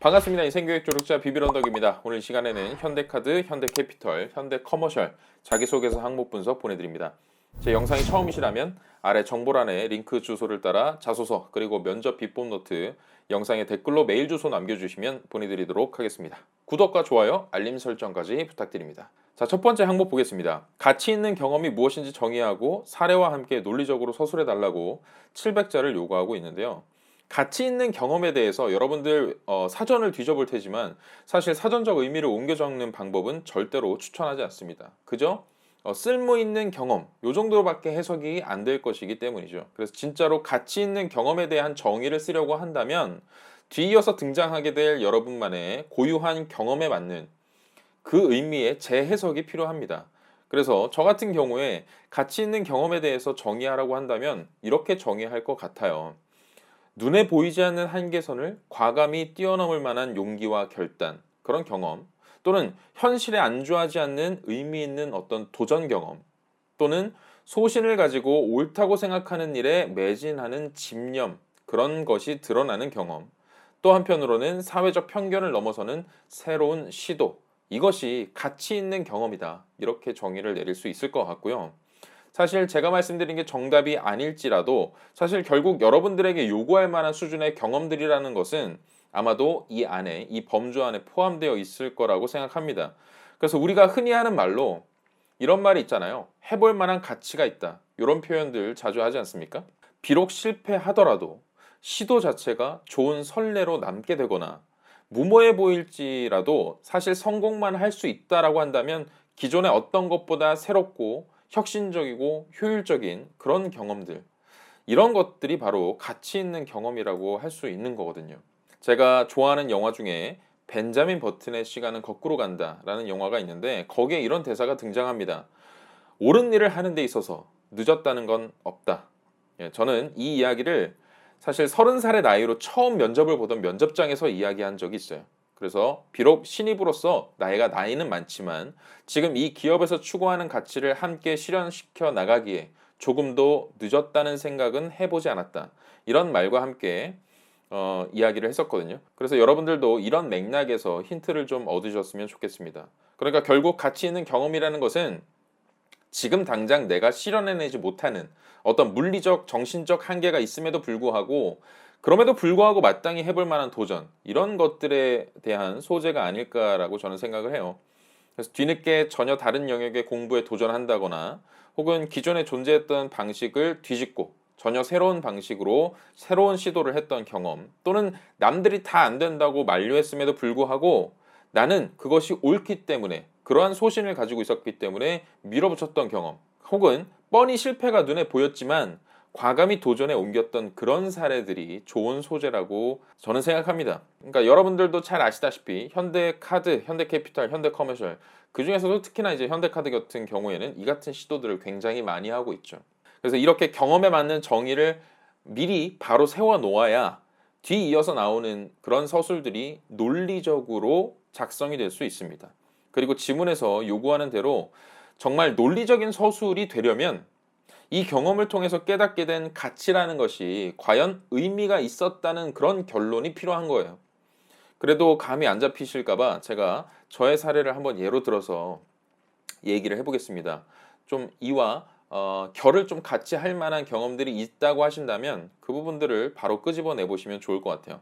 반갑습니다. 인생교육 조력자 비비런덕입니다. 오늘 이 시간에는 현대카드, 현대캐피털, 현대커머셜 자기소개서 항목 분석 보내드립니다. 제 영상이 처음이시라면 아래 정보란에 링크 주소를 따라 자소서 그리고 면접 비법 노트 영상에 댓글로 메일 주소 남겨주시면 보내드리도록 하겠습니다. 구독과 좋아요, 알림 설정까지 부탁드립니다. 자, 첫 번째 항목 보겠습니다. 가치 있는 경험이 무엇인지 정의하고 사례와 함께 논리적으로 서술해달라고 700자를 요구하고 있는데요. 가치 있는 경험에 대해서 여러분들 사전을 뒤져볼 테지만 사실 사전적 의미를 옮겨 적는 방법은 절대로 추천하지 않습니다. 그저 쓸모 있는 경험 요 정도로밖에 해석이 안 될 것이기 때문이죠. 그래서 진짜로 가치 있는 경험에 대한 정의를 쓰려고 한다면 뒤이어서 등장하게 될 여러분만의 고유한 경험에 맞는 그 의미의 재해석이 필요합니다. 그래서 저 같은 경우에 가치 있는 경험에 대해서 정의하라고 한다면 이렇게 정의할 것 같아요. 눈에 보이지 않는 한계선을 과감히 뛰어넘을 만한 용기와 결단, 그런 경험, 또는 현실에 안주하지 않는 의미 있는 어떤 도전 경험, 또는 소신을 가지고 옳다고 생각하는 일에 매진하는 집념, 그런 것이 드러나는 경험, 또 한편으로는 사회적 편견을 넘어서는 새로운 시도, 이것이 가치 있는 경험이다. 이렇게 정의를 내릴 수 있을 것 같고요. 사실 제가 말씀드린 게 정답이 아닐지라도 사실 결국 여러분들에게 요구할 만한 수준의 경험들이라는 것은 아마도 이 안에, 이 범주 안에 포함되어 있을 거라고 생각합니다. 그래서 우리가 흔히 하는 말로 이런 말이 있잖아요. 해볼 만한 가치가 있다. 이런 표현들 자주 하지 않습니까? 비록 실패하더라도 시도 자체가 좋은 선례로 남게 되거나 무모해 보일지라도 사실 성공만 할 수 있다라고 한다면 기존의 어떤 것보다 새롭고 혁신적이고 효율적인 그런 경험들, 이런 것들이 바로 가치 있는 경험이라고 할 수 있는 거거든요. 제가 좋아하는 영화 중에 벤자민 버튼의 시간은 거꾸로 간다라는 영화가 있는데 거기에 이런 대사가 등장합니다. 옳은 일을 하는 데 있어서 늦었다는 건 없다. 저는 이 이야기를 사실 30살의 나이로 처음 면접을 보던 면접장에서 이야기한 적이 있어요. 그래서 비록 신입으로서 나이는 많지만 지금 이 기업에서 추구하는 가치를 함께 실현시켜 나가기에 조금도 늦었다는 생각은 해보지 않았다. 이런 말과 함께 이야기를 했었거든요. 그래서 여러분들도 이런 맥락에서 힌트를 좀 얻으셨으면 좋겠습니다. 그러니까 결국 가치 있는 경험이라는 것은 지금 당장 내가 실현해내지 못하는 어떤 물리적, 정신적 한계가 있음에도 불구하고 그럼에도 불구하고 마땅히 해볼 만한 도전, 이런 것들에 대한 소재가 아닐까라고 저는 생각을 해요. 그래서 뒤늦게 전혀 다른 영역의 공부에 도전한다거나 혹은 기존에 존재했던 방식을 뒤집고 전혀 새로운 방식으로 새로운 시도를 했던 경험, 또는 남들이 다 안 된다고 만류했음에도 불구하고 나는 그것이 옳기 때문에, 그러한 소신을 가지고 있었기 때문에 밀어붙였던 경험, 혹은 뻔히 실패가 눈에 보였지만 과감히 도전에 옮겼던 그런 사례들이 좋은 소재라고 저는 생각합니다. 그러니까 여러분들도 잘 아시다시피 현대카드, 현대캐피탈, 현대커머셜, 그 중에서도 특히나 이제 현대카드 같은 경우에는 이 같은 시도들을 굉장히 많이 하고 있죠. 그래서 이렇게 경험에 맞는 정의를 미리 바로 세워 놓아야 뒤이어서 나오는 그런 서술들이 논리적으로 작성이 될 수 있습니다. 그리고 지문에서 요구하는 대로 정말 논리적인 서술이 되려면 이 경험을 통해서 깨닫게 된 가치라는 것이 과연 의미가 있었다는 그런 결론이 필요한 거예요. 그래도 감이 안 잡히실까봐 제가 저의 사례를 한번 예로 들어서 얘기를 해보겠습니다. 좀 이와 결을 좀 같이 할 만한 경험들이 있다고 하신다면 그 부분들을 바로 끄집어내 보시면 좋을 것 같아요.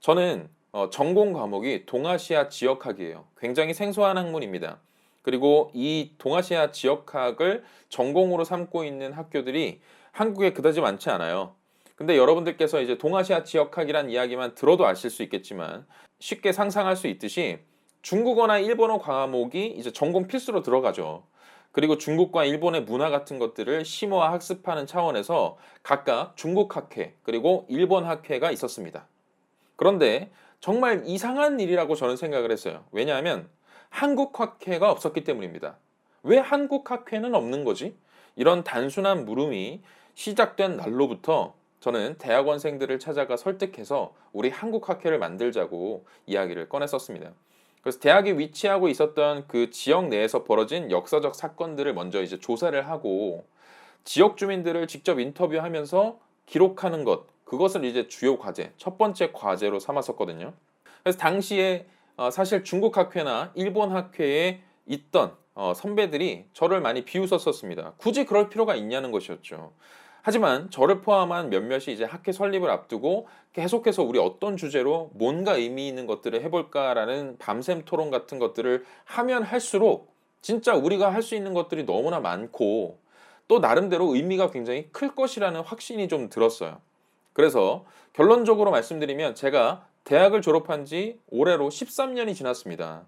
저는 전공 과목이 동아시아 지역학이에요. 굉장히 생소한 학문입니다. 그리고 이 동아시아 지역학을 전공으로 삼고 있는 학교들이 한국에 그다지 많지 않아요. 근데 여러분들께서 이제 동아시아 지역학이란 이야기만 들어도 아실 수 있겠지만 쉽게 상상할 수 있듯이 중국어나 일본어 과목이 이제 전공 필수로 들어가죠. 그리고 중국과 일본의 문화 같은 것들을 심오화 학습하는 차원에서 각각 중국 학회 그리고 일본 학회가 있었습니다. 그런데 정말 이상한 일이라고 저는 생각을 했어요. 왜냐하면 한국 학회가 없었기 때문입니다. 왜 한국 학회는 없는 거지? 이런 단순한 물음이 시작된 날로부터 저는 대학원생들을 찾아가 설득해서 우리 한국 학회를 만들자고 이야기를 꺼냈었습니다. 그래서 대학에 위치하고 있었던 그 지역 내에서 벌어진 역사적 사건들을 먼저 이제 조사를 하고 지역 주민들을 직접 인터뷰하면서 기록하는 것, 그것을 이제 주요 과제, 첫 번째 과제로 삼았었거든요. 그래서 당시에 사실 중국 학회나 일본 학회에 있던 선배들이 저를 많이 비웃었었습니다. 굳이 그럴 필요가 있냐는 것이었죠. 하지만 저를 포함한 몇몇이 이제 학회 설립을 앞두고 계속해서 우리 어떤 주제로 뭔가 의미 있는 것들을 해볼까라는 밤샘 토론 같은 것들을 하면 할수록 진짜 우리가 할 수 있는 것들이 너무나 많고 또 나름대로 의미가 굉장히 클 것이라는 확신이 좀 들었어요. 그래서 결론적으로 말씀드리면 제가 대학을 졸업한 지 올해로 13년이 지났습니다.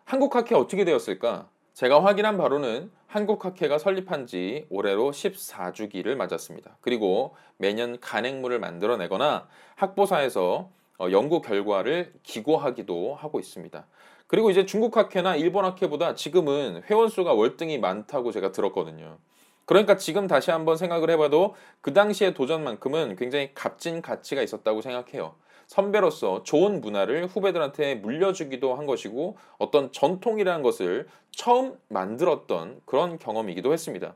한국학회 어떻게 되었을까? 제가 확인한 바로는 한국학회가 설립한 지 올해로 14주기를 맞았습니다. 그리고 매년 간행물을 만들어내거나 학보사에서 연구 결과를 기고하기도 하고 있습니다. 그리고 이제 중국 학회나 일본 학회보다 지금은 회원수가 월등히 많다고 제가 들었거든요. 그러니까 지금 다시 한번 생각을 해봐도 그 당시의 도전만큼은 굉장히 값진 가치가 있었다고 생각해요. 선배로서 좋은 문화를 후배들한테 물려주기도 한 것이고 어떤 전통이라는 것을 처음 만들었던 그런 경험이기도 했습니다.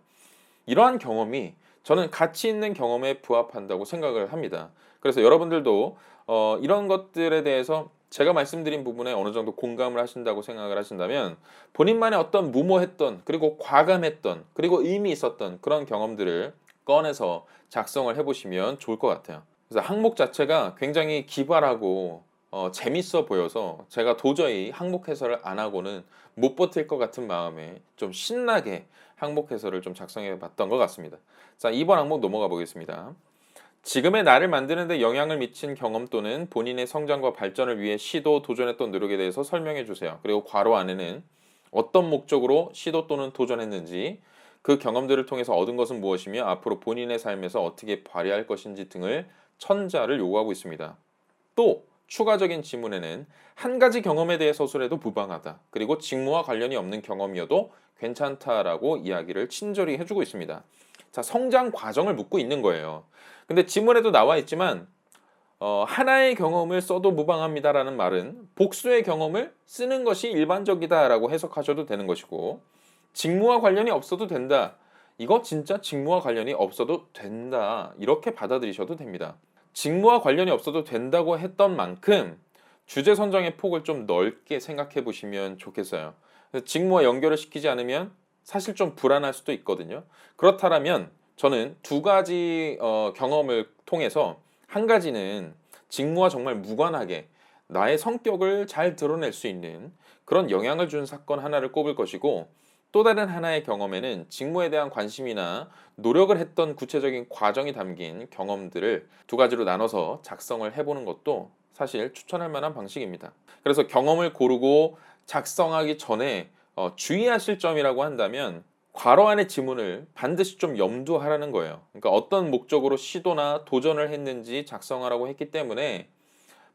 이러한 경험이 저는 가치 있는 경험에 부합한다고 생각을 합니다. 그래서 여러분들도 이런 것들에 대해서 제가 말씀드린 부분에 어느 정도 공감을 하신다고 생각을 하신다면 본인만의 어떤 무모했던 그리고 과감했던 그리고 의미 있었던 그런 경험들을 꺼내서 작성을 해보시면 좋을 것 같아요. 그래서 항목 자체가 굉장히 기발하고 재밌어 보여서 제가 도저히 항목 해설을 안 하고는 못 버틸 것 같은 마음에 좀 신나게 항목 해설을 좀 작성해 봤던 것 같습니다. 자, 2번 항목 넘어가 보겠습니다. 지금의 나를 만드는 데 영향을 미친 경험 또는 본인의 성장과 발전을 위해 시도, 도전했던 노력에 대해서 설명해 주세요. 그리고 괄호 안에는 어떤 목적으로 시도 또는 도전했는지, 그 경험들을 통해서 얻은 것은 무엇이며 앞으로 본인의 삶에서 어떻게 발휘할 것인지 등을 천자를 요구하고 있습니다. 또 추가적인 지문에는 한 가지 경험에 대해 서술해도 무방하다. 그리고 직무와 관련이 없는 경험이어도 괜찮다라고 이야기를 친절히 해주고 있습니다. 자, 성장 과정을 묻고 있는 거예요. 근데 지문에도 나와 있지만 하나의 경험을 써도 무방합니다라는 말은 복수의 경험을 쓰는 것이 일반적이다라고 해석하셔도 되는 것이고, 직무와 관련이 없어도 된다. 이거 진짜 직무와 관련이 없어도 된다. 이렇게 받아들이셔도 됩니다. 직무와 관련이 없어도 된다고 했던 만큼 주제 선정의 폭을 좀 넓게 생각해 보시면 좋겠어요. 직무와 연결을 시키지 않으면 사실 좀 불안할 수도 있거든요. 그렇다면 저는 두 가지 경험을 통해서 한 가지는 직무와 정말 무관하게 나의 성격을 잘 드러낼 수 있는 그런 영향을 준 사건 하나를 꼽을 것이고, 또 다른 하나의 경험에는 직무에 대한 관심이나 노력을 했던 구체적인 과정이 담긴 경험들을 두 가지로 나눠서 작성을 해보는 것도 사실 추천할 만한 방식입니다. 그래서 경험을 고르고 작성하기 전에 주의하실 점이라고 한다면 괄호 안의 지문을 반드시 좀 염두하라는 거예요. 그러니까 어떤 목적으로 시도나 도전을 했는지 작성하라고 했기 때문에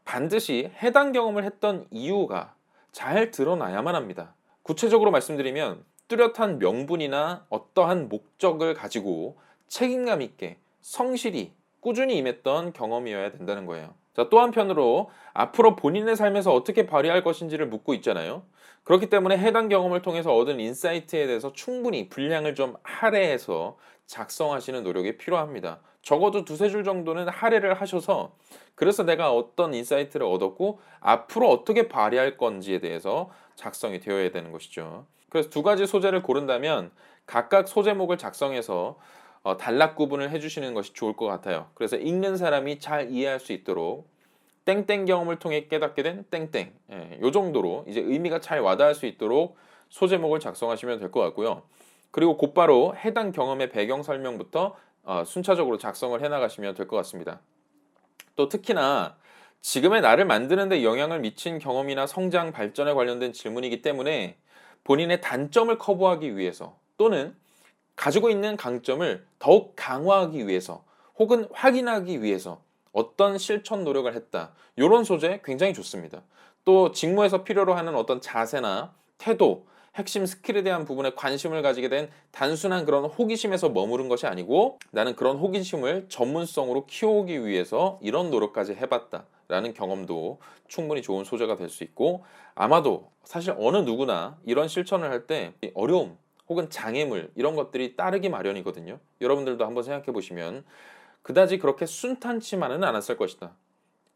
반드시 해당 경험을 했던 이유가 잘 드러나야만 합니다. 구체적으로 말씀드리면 뚜렷한 명분이나 어떠한 목적을 가지고 책임감 있게 성실히 꾸준히 임했던 경험이어야 된다는 거예요. 자, 또 한편으로 앞으로 본인의 삶에서 어떻게 발휘할 것인지를 묻고 있잖아요. 그렇기 때문에 해당 경험을 통해서 얻은 인사이트에 대해서 충분히 분량을 좀 할애해서 작성하시는 노력이 필요합니다. 적어도 두세 줄 정도는 할애를 하셔서 그래서 내가 어떤 인사이트를 얻었고 앞으로 어떻게 발휘할 건지에 대해서 작성이 되어야 되는 것이죠. 그래서 두 가지 소재를 고른다면 각각 소제목을 작성해서 단락 구분을 해주시는 것이 좋을 것 같아요. 그래서 읽는 사람이 잘 이해할 수 있도록 땡땡 경험을 통해 깨닫게 된 땡땡, 요 정도로 이제 의미가 잘 와닿을 수 있도록 소제목을 작성하시면 될 것 같고요. 그리고 곧바로 해당 경험의 배경 설명부터 순차적으로 작성을 해나가시면 될 것 같습니다. 또 특히나 지금의 나를 만드는 데 영향을 미친 경험이나 성장 발전에 관련된 질문이기 때문에 본인의 단점을 커버하기 위해서 또는 가지고 있는 강점을 더욱 강화하기 위해서 혹은 확인하기 위해서 어떤 실천 노력을 했다. 이런 소재 굉장히 좋습니다. 또 직무에서 필요로 하는 어떤 자세나 태도, 핵심 스킬에 대한 부분에 관심을 가지게 된 단순한 그런 호기심에서 머무른 것이 아니고 나는 그런 호기심을 전문성으로 키워오기 위해서 이런 노력까지 해봤다 라는 경험도 충분히 좋은 소재가 될 수 있고, 아마도 사실 어느 누구나 이런 실천을 할 때 어려움 혹은 장애물 이런 것들이 따르기 마련이거든요. 여러분들도 한번 생각해 보시면 그다지 그렇게 순탄치만은 않았을 것이다.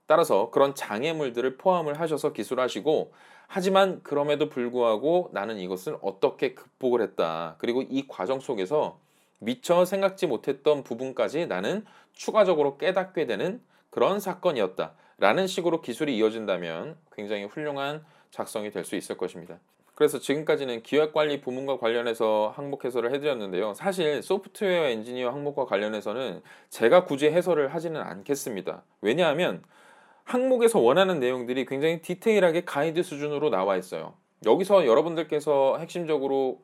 따라서 그런 장애물들을 포함을 하셔서 기술하시고, 하지만 그럼에도 불구하고 나는 이것을 어떻게 극복을 했다. 그리고 이 과정 속에서 미처 생각지 못했던 부분까지 나는 추가적으로 깨닫게 되는 그런 사건이었다. 라는 식으로 기술이 이어진다면 굉장히 훌륭한 작성이 될 수 있을 것입니다. 그래서 지금까지는 기획관리 부문과 관련해서 항목 해설을 해드렸는데요. 사실 소프트웨어 엔지니어 항목과 관련해서는 제가 굳이 해설을 하지는 않겠습니다. 왜냐하면 항목에서 원하는 내용들이 굉장히 디테일하게 가이드 수준으로 나와 있어요. 여기서 여러분들께서 핵심적으로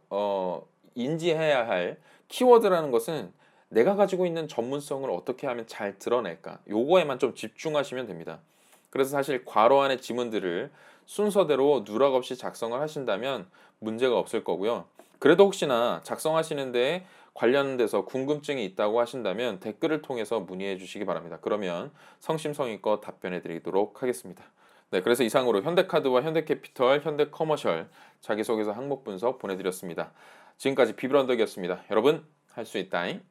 인지해야 할 키워드라는 것은 내가 가지고 있는 전문성을 어떻게 하면 잘 드러낼까, 요거에만 좀 집중하시면 됩니다. 그래서 사실 괄호 안의 지문들을 순서대로 누락 없이 작성을 하신다면 문제가 없을 거고요. 그래도 혹시나 작성하시는데 관련돼서 궁금증이 있다고 하신다면 댓글을 통해서 문의해 주시기 바랍니다. 그러면 성심성의껏 답변해 드리도록 하겠습니다. 네, 그래서 이상으로 현대카드와 현대캐피털, 현대커머셜 자기소개서 항목 분석 보내드렸습니다. 지금까지 비비런덕이었습니다. 여러분, 할 수 있다잉.